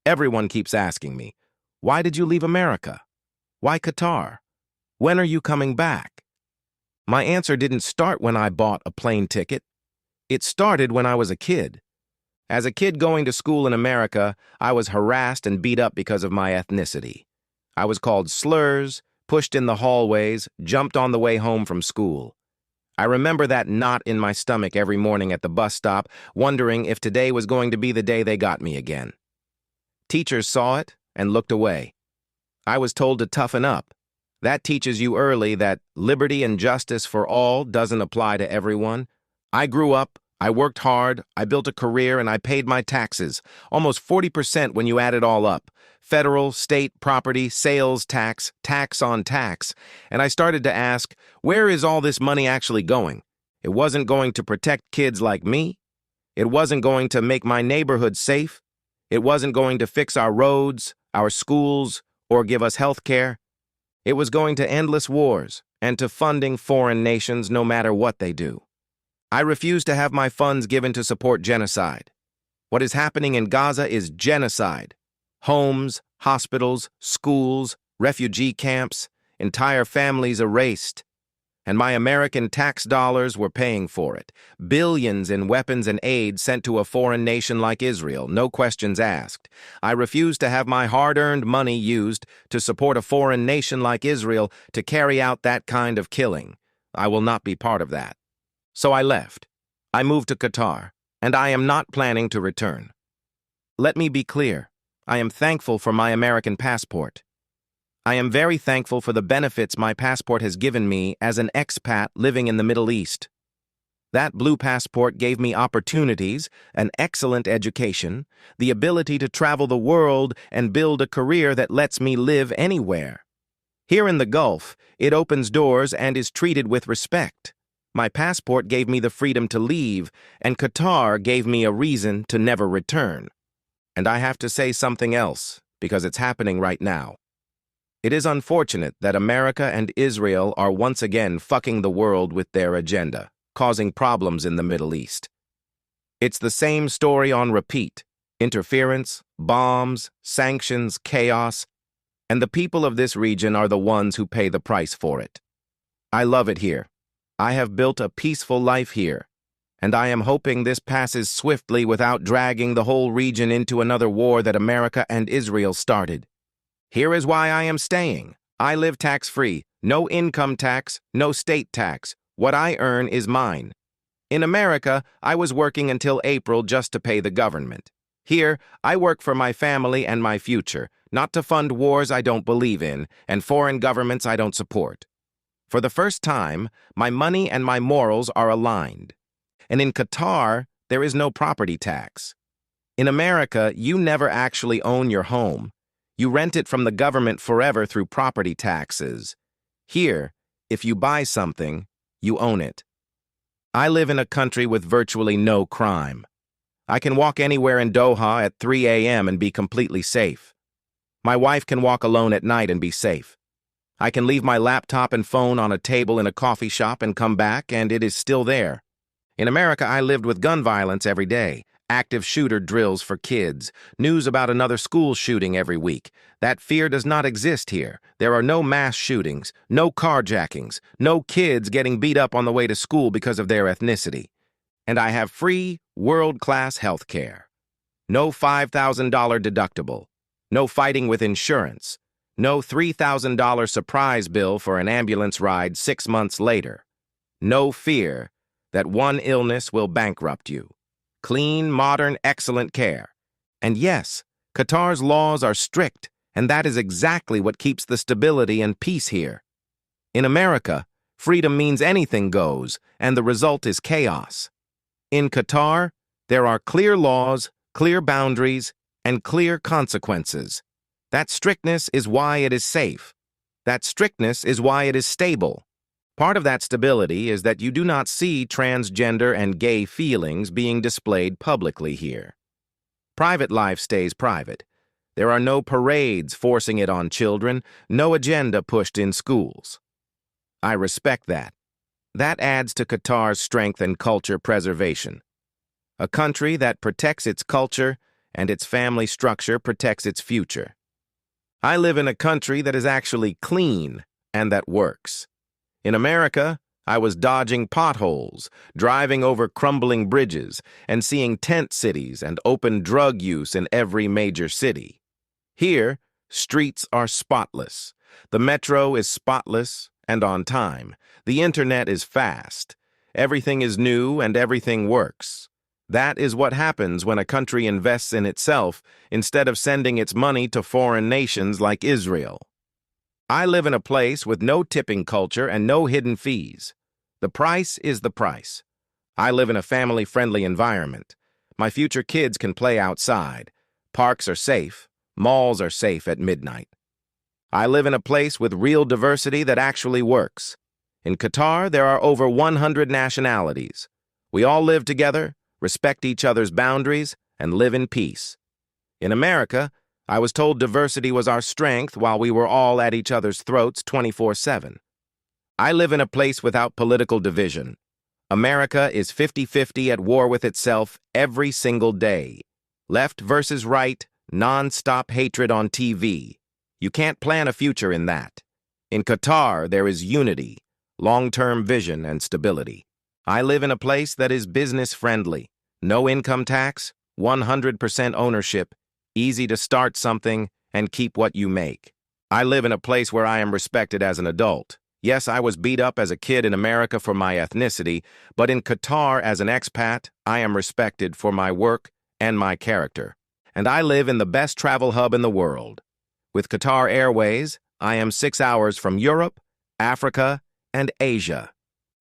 Everyone keeps asking me, why did you leave America? Why Qatar? When are you coming back? My answer didn't start when I bought a plane ticket. It started when I was a kid. As a kid going to school in America, I was harassed and beat up because of my ethnicity. I was called slurs, pushed in the hallways, jumped on the way home from school. I remember that knot in my stomach every morning at the bus stop, wondering if today was going to be the day they got me again. Teachers saw it and looked away. I was told to toughen up. That teaches you early that liberty and justice for all doesn't apply to everyone. I grew up, I worked hard, I built a career, and I paid my taxes, almost 40% when you add it all up. Federal, state, property, sales tax, tax on tax. And I started to ask, where is all this money actually going? It wasn't going to protect kids like me. It wasn't going to make my neighborhood safe. It wasn't going to fix our roads, our schools, or give us health care. It was going to endless wars and to funding foreign nations no matter what they do. I refuse to have my funds given to support genocide. What is happening in Gaza is genocide. Homes, hospitals, schools, refugee camps, entire families erased. And my American tax dollars were paying for it. Billions in weapons and aid sent to a foreign nation like Israel, no questions asked. I refuse to have my hard-earned money used to support a foreign nation like Israel to carry out that kind of killing. I will not be part of that. So I left. I moved to Qatar, and I am not planning to return. Let me be clear. I am thankful for my American passport. I am very thankful for the benefits my passport has given me as an expat living in the Middle East. That blue passport gave me opportunities, an excellent education, the ability to travel the world and build a career that lets me live anywhere. Here in the Gulf, it opens doors and is treated with respect. My passport gave me the freedom to leave, and Qatar gave me a reason to never return. And I have to say something else, because it's happening right now. It is unfortunate that America and Israel are once again fucking the world with their agenda, causing problems in the Middle East. It's the same story on repeat: interference, bombs, sanctions, chaos, and the people of this region are the ones who pay the price for it. I love it here. I have built a peaceful life here, and I am hoping this passes swiftly without dragging the whole region into another war that America and Israel started. Here is why I am staying. I live tax-free, no income tax, no state tax. What I earn is mine. In America, I was working until April just to pay the government. Here, I work for my family and my future, not to fund wars I don't believe in and foreign governments I don't support. For the first time, my money and my morals are aligned. And in Qatar, there is no property tax. In America, you never actually own your home. You rent it from the government forever through property taxes. Here, if you buy something, you own it. I live in a country with virtually no crime. I can walk anywhere in Doha at 3 a.m. and be completely safe. My wife can walk alone at night and be safe. I can leave my laptop and phone on a table in a coffee shop and come back, and it is still there. In America, I lived with gun violence every day, active shooter drills for kids, news about another school shooting every week. That fear does not exist here. There are no mass shootings, no carjackings, no kids getting beat up on the way to school because of their ethnicity. And I have free, world-class health care. No $5,000 deductible. No fighting with insurance. No $3,000 surprise bill for an ambulance ride 6 months later. No fear that one illness will bankrupt you. Clean, modern, excellent care. And yes, Qatar's laws are strict, and that is exactly what keeps the stability and peace here. In America, freedom means anything goes, and the result is chaos. In Qatar, there are clear laws, clear boundaries, and clear consequences. That strictness is why it is safe. That strictness is why it is stable. Part of that stability is that you do not see transgender and gay feelings being displayed publicly here. Private life stays private. There are no parades forcing it on children, no agenda pushed in schools. I respect that. That adds to Qatar's strength and culture preservation. A country that protects its culture and its family structure protects its future. I live in a country that is actually clean and that works. In America, I was dodging potholes, driving over crumbling bridges, and seeing tent cities and open drug use in every major city. Here, streets are spotless. The metro is spotless and on time. The internet is fast. Everything is new and everything works. That is what happens when a country invests in itself instead of sending its money to foreign nations like Israel. I live in a place with no tipping culture and no hidden fees. The price is the price. I live in a family-friendly environment. My future kids can play outside. Parks are safe. Malls are safe at midnight. I live in a place with real diversity that actually works. In Qatar, there are over 100 nationalities. We all live together, respect each other's boundaries, and live in peace. In America, I was told diversity was our strength while we were all at each other's throats 24/7. I live in a place without political division. America is 50-50 at war with itself every single day. Left versus right, non-stop hatred on TV. You can't plan a future in that. In Qatar, there is unity, long-term vision, and stability. I live in a place that is business-friendly. No income tax, 100% ownership, easy to start something, and keep what you make. I live in a place where I am respected as an adult. Yes, I was beat up as a kid in America for my ethnicity, but in Qatar as an expat, I am respected for my work and my character. And I live in the best travel hub in the world. With Qatar Airways, I am 6 hours from Europe, Africa, and Asia.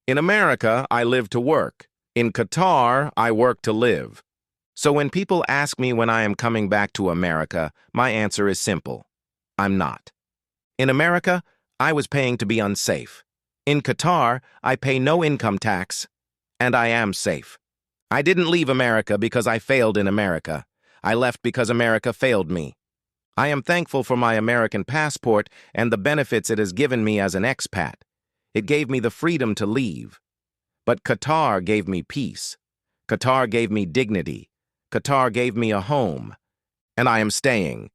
In America, I live to work. In Qatar, I work to live. So when people ask me when I am coming back to America, my answer is simple. I'm not. In America, I was paying to be unsafe. In Qatar, I pay no income tax, and I am safe. I didn't leave America because I failed in America. I left because America failed me. I am thankful for my American passport and the benefits it has given me as an expat. It gave me the freedom to leave. But Qatar gave me peace. Qatar gave me dignity. Qatar gave me a home. And I am staying.